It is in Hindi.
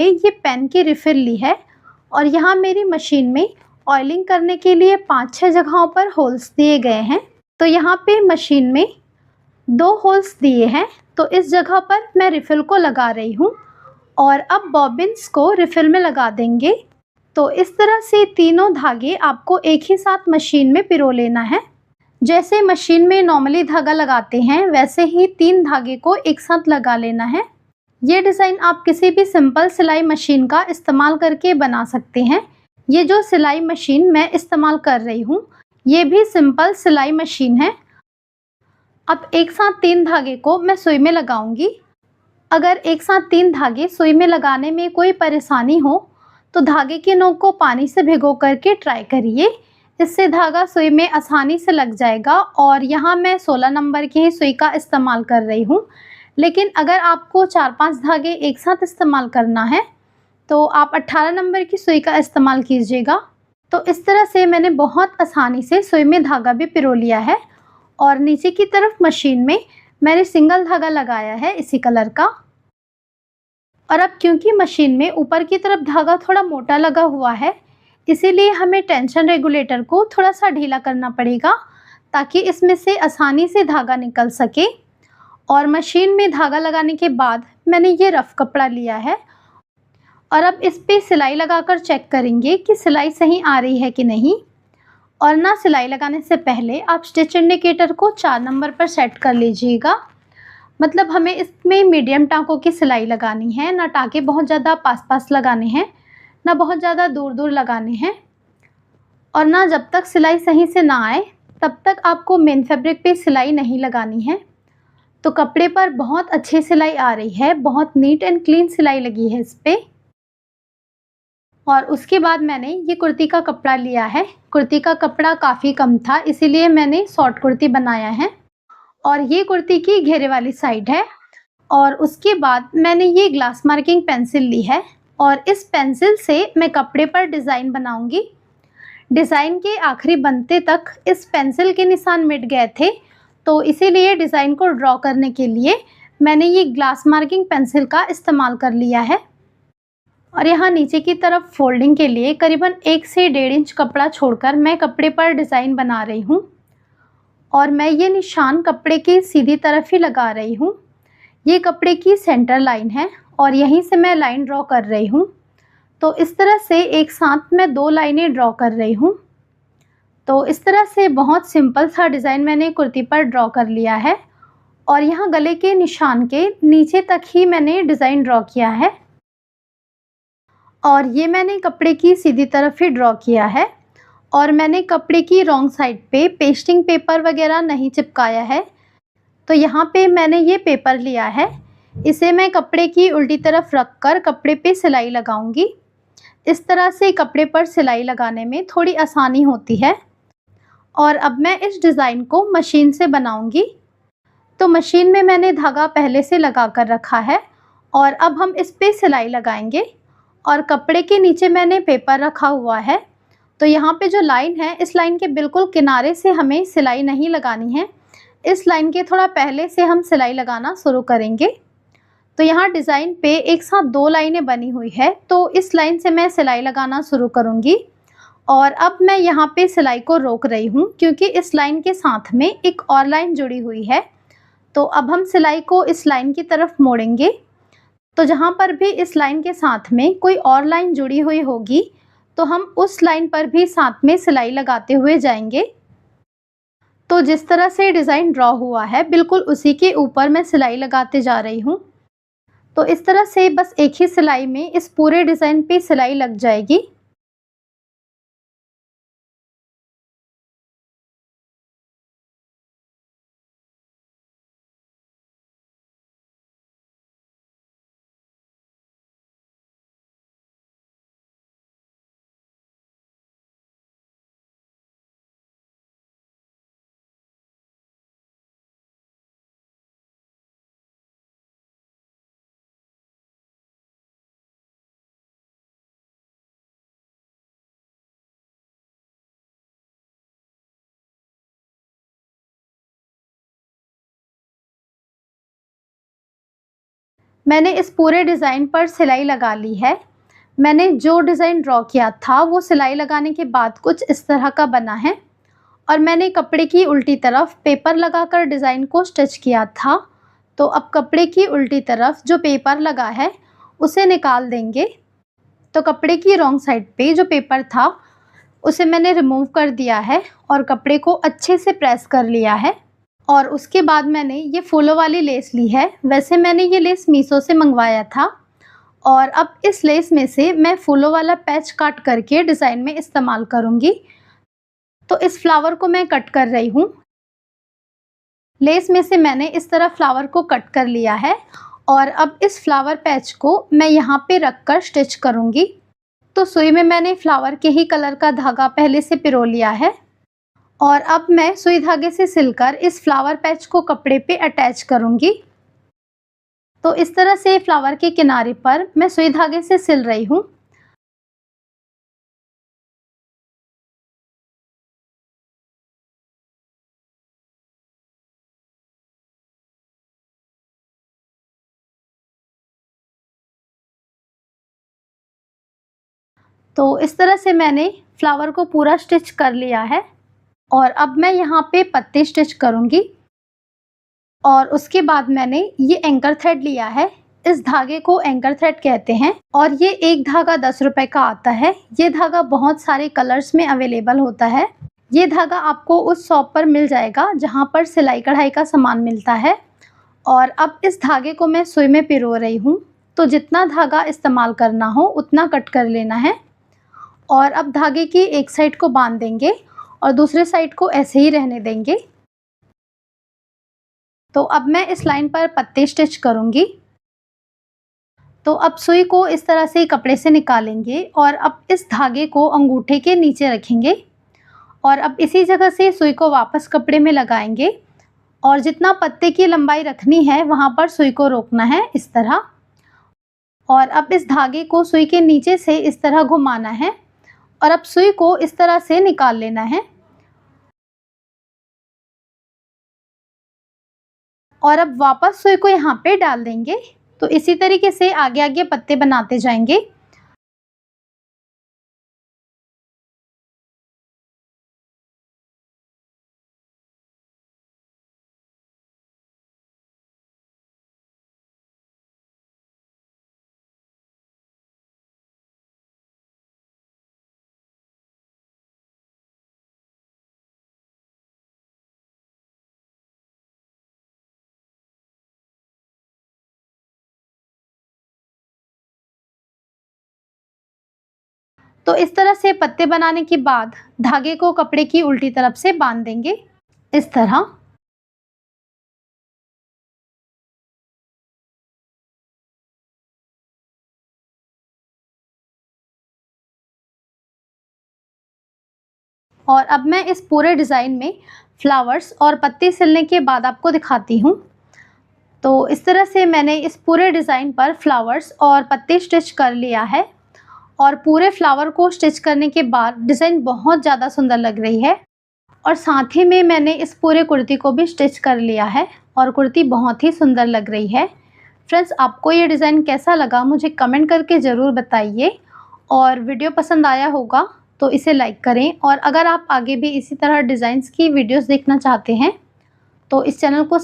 ये पेन की रिफ़िल ली है और यहाँ मेरी मशीन में ऑयलिंग करने के लिए 5-6 जगहों पर होल्स दिए गए हैं। तो यहाँ पे मशीन में 2 होल्स दिए हैं, तो इस जगह पर मैं रिफ़िल को लगा रही हूँ और अब बॉबिन्स को रिफ़िल में लगा देंगे। तो इस तरह से तीनों धागे आपको एक ही साथ मशीन में पिरो लेना है। जैसे मशीन में नॉर्मली धागा लगाते हैं, वैसे ही 3 धागे को एक साथ लगा लेना है। ये डिज़ाइन आप किसी भी सिंपल सिलाई मशीन का इस्तेमाल करके बना सकते हैं। ये जो सिलाई मशीन मैं इस्तेमाल कर रही हूँ, ये भी सिंपल सिलाई मशीन है। अब एक साथ 3 धागे को मैं सुई में लगाऊंगी। अगर एक साथ 3 धागे सुई में लगाने में कोई परेशानी हो, तो धागे की नोक को पानी से भिगो करके ट्राई करिए। इससे धागा सुई में आसानी से लग जाएगा और यहाँ मैं 16 नंबर की ही सुई का इस्तेमाल कर रही हूँ। लेकिन अगर आपको 4-5 धागे एक साथ इस्तेमाल करना है, तो आप 18 नंबर की सुई का इस्तेमाल कीजिएगा। तो इस तरह से मैंने बहुत आसानी से सुई में धागा भी पिरो लिया है और नीचे की तरफ मशीन में मैंने सिंगल धागा लगाया है इसी कलर का। और अब क्योंकि मशीन में ऊपर की तरफ धागा थोड़ा मोटा लगा हुआ है, इसीलिए हमें टेंशन रेगुलेटर को थोड़ा सा ढीला करना पड़ेगा ताकि इसमें से आसानी से धागा निकल सके। और मशीन में धागा लगाने के बाद मैंने ये रफ़ कपड़ा लिया है और अब इस पे सिलाई लगाकर चेक करेंगे कि सिलाई सही आ रही है कि नहीं। और ना सिलाई लगाने से पहले आप स्टिच इंडिकेटर को 4 नंबर पर सेट कर लीजिएगा। मतलब हमें इसमें मीडियम टाँकों की सिलाई लगानी है, ना टाँके बहुत ज़्यादा पास-पास लगाने हैं, ना बहुत ज़्यादा दूर-दूर लगाने हैं। और ना जब तक सिलाई सही से ना आए, तब तक आपको मेन फैब्रिक पे सिलाई नहीं लगानी है। तो कपड़े पर बहुत अच्छी सिलाई आ रही है, बहुत नीट एंड क्लीन सिलाई लगी है इस पे। और उसके बाद मैंने ये कुर्ती का कपड़ा लिया है। कुर्ती का कपड़ा काफ़ी कम था, इसीलिए मैंने शॉर्ट कुर्ती बनाया है और ये कुर्ती की घेरे वाली साइड है। और उसके बाद मैंने ये ग्लास मार्किंग पेंसिल ली है और इस पेंसिल से मैं कपड़े पर डिज़ाइन बनाऊंगी। डिज़ाइन के आखिरी बनते तक इस पेंसिल के निशान मिट गए थे, तो इसीलिए डिज़ाइन को ड्रॉ करने के लिए मैंने ये ग्लास मार्किंग पेंसिल का इस्तेमाल कर लिया है। और यहाँ नीचे की तरफ फोल्डिंग के लिए करीबन 1 से 1.5 इंच कपड़ा छोड़कर मैं कपड़े पर डिज़ाइन बना रही हूँ और मैं ये निशान कपड़े की सीधी तरफ ही लगा रही हूँ। ये कपड़े की सेंटर लाइन है और यहीं से मैं लाइन ड्रॉ कर रही हूँ। तो इस तरह से एक साथ मैं 2 लाइनें ड्रॉ कर रही हूँ। तो इस तरह से बहुत सिंपल सा डिज़ाइन मैंने कुर्ती पर ड्रॉ कर लिया है और यहाँ गले के निशान के नीचे तक ही मैंने डिज़ाइन ड्रॉ किया है और ये मैंने कपड़े की सीधी तरफ ही ड्रॉ किया है। और मैंने कपड़े की रॉन्ग साइड पे पेस्टिंग पेपर वगैरह नहीं चिपकाया है। तो यहाँ पे मैंने ये पेपर लिया है, इसे मैं कपड़े की उल्टी तरफ रख कर कपड़े पे सिलाई लगाऊंगी। इस तरह से कपड़े पर सिलाई लगाने में थोड़ी आसानी होती है। और अब मैं इस डिज़ाइन को मशीन से बनाऊंगी। तो मशीन में मैंने धागा पहले से लगा कर रखा है और अब हम इस पे सिलाई लगाएंगे। और कपड़े के नीचे मैंने पेपर रखा हुआ है, तो यहाँ पे जो लाइन है, इस लाइन के बिल्कुल किनारे से हमें सिलाई नहीं लगानी है। इस लाइन के थोड़ा पहले से हम सिलाई लगाना शुरू करेंगे। तो यहाँ डिज़ाइन पे एक साथ 2 लाइनें बनी हुई है, तो इस लाइन से मैं सिलाई लगाना शुरू करूँगी। और अब मैं यहाँ पे सिलाई को रोक रही हूँ क्योंकि इस लाइन के साथ में एक और लाइन जुड़ी हुई है। तो अब हम सिलाई को इस लाइन की तरफ मोड़ेंगे। तो जहाँ पर भी इस लाइन के साथ में कोई और लाइन जुड़ी हुई होगी, तो हम उस लाइन पर भी साथ में सिलाई लगाते हुए जाएंगे। तो जिस तरह से डिज़ाइन ड्रॉ हुआ है, बिल्कुल उसी के ऊपर मैं सिलाई लगाते जा रही हूँ। तो इस तरह से बस एक ही सिलाई में इस पूरे डिज़ाइन पे सिलाई लग जाएगी। मैंने इस पूरे डिज़ाइन पर सिलाई लगा ली है। मैंने जो डिज़ाइन ड्रॉ किया था वो सिलाई लगाने के बाद कुछ इस तरह का बना है और मैंने कपड़े की उल्टी तरफ पेपर लगाकर डिज़ाइन को स्टिच किया था। तो अब कपड़े की उल्टी तरफ जो पेपर लगा है उसे निकाल देंगे। तो कपड़े की रॉन्ग साइड पे जो पेपर था उसे मैंने रिमूव कर दिया है और कपड़े को अच्छे से प्रेस कर लिया है। और उसके बाद मैंने ये फूलों वाली लेस ली है। वैसे मैंने ये लेस मीशो से मंगवाया था और अब इस लेस में से मैं फूलों वाला पैच काट करके डिज़ाइन में इस्तेमाल करूँगी। तो इस फ्लावर को मैं कट कर रही हूँ। लेस में से मैंने इस तरह फ्लावर को कट कर लिया है और अब इस फ्लावर पैच को मैं यहाँ पे रख कर स्टिच करूँगी। तो सुई में मैंने फ्लावर के ही कलर का धागा पहले से पिरो लिया है और अब मैं सुई धागे से सिलकर इस फ्लावर पैच को कपड़े पे अटैच करूँगी। तो इस तरह से फ्लावर के किनारे पर मैं सुई धागे से सिल रही हूँ। तो इस तरह से मैंने फ्लावर को पूरा स्टिच कर लिया है और अब मैं यहाँ पे पत्ते स्टिच करूँगी। और उसके बाद मैंने ये एंकर थ्रेड लिया है। इस धागे को एंकर थ्रेड कहते हैं और ये एक धागा 10 रुपए का आता है। ये धागा बहुत सारे कलर्स में अवेलेबल होता है। ये धागा आपको उस शॉप पर मिल जाएगा जहाँ पर सिलाई कढ़ाई का सामान मिलता है। और अब इस धागे को मैं सुई में पिरो रही हूँ। तो जितना धागा इस्तेमाल करना हो उतना कट कर लेना है। और अब धागे की एक साइड को बांध देंगे और दूसरे साइड को ऐसे ही रहने देंगे। तो अब मैं इस लाइन पर पत्ते स्टिच करूँगी। तो अब सुई को इस तरह से कपड़े से निकालेंगे और अब इस धागे को अंगूठे के नीचे रखेंगे और अब इसी जगह से सुई को वापस कपड़े में लगाएंगे और जितना पत्ते की लंबाई रखनी है वहाँ पर सुई को रोकना है इस तरह। और अब इस धागे को सुई के नीचे से इस तरह घुमाना है और अब सुई को इस तरह से निकाल लेना है। और अब वापस सुई को यहाँ पे डाल देंगे। तो इसी तरीके से आगे आगे पत्ते बनाते जाएंगे। तो इस तरह से पत्ते बनाने के बाद धागे को कपड़े की उल्टी तरफ से बांध देंगे इस तरह। और अब मैं इस पूरे डिज़ाइन में फ्लावर्स और पत्ते सिलने के बाद आपको दिखाती हूँ। तो इस तरह से मैंने इस पूरे डिज़ाइन पर फ्लावर्स और पत्ते स्टिच कर लिया है और पूरे फ्लावर को स्टिच करने के बाद डिज़ाइन बहुत ज़्यादा सुंदर लग रही है। और साथ ही में मैंने इस पूरे कुर्ती को भी स्टिच कर लिया है और कुर्ती बहुत ही सुंदर लग रही है। फ्रेंड्स, आपको ये डिज़ाइन कैसा लगा मुझे कमेंट करके ज़रूर बताइए और वीडियो पसंद आया होगा तो इसे लाइक करें। और अगर आप आगे भी इसी तरह डिज़ाइंस की वीडियोस देखना चाहते हैं तो इस चैनल को